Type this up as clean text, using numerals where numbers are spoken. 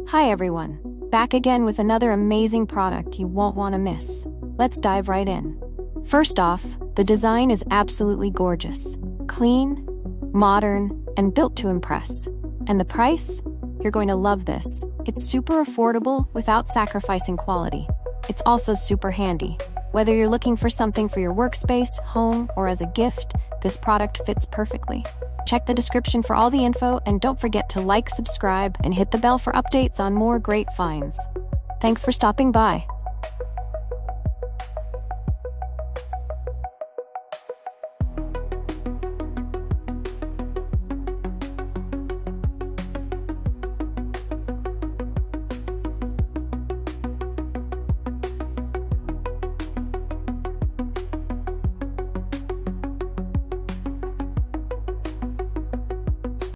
Hi everyone, back again with another amazing product you won't want to miss. Let's dive right in. First off, the design is absolutely gorgeous. Clean, modern, and built to impress. And the price? You're going to love this. It's super affordable without sacrificing quality. It's also super handy. Whether you're looking for something for your workspace, home, or as a gift, this product fits perfectly. Check the description for all the info, and don't forget to like, subscribe, and hit the bell for updates on more great finds. Thanks for stopping by.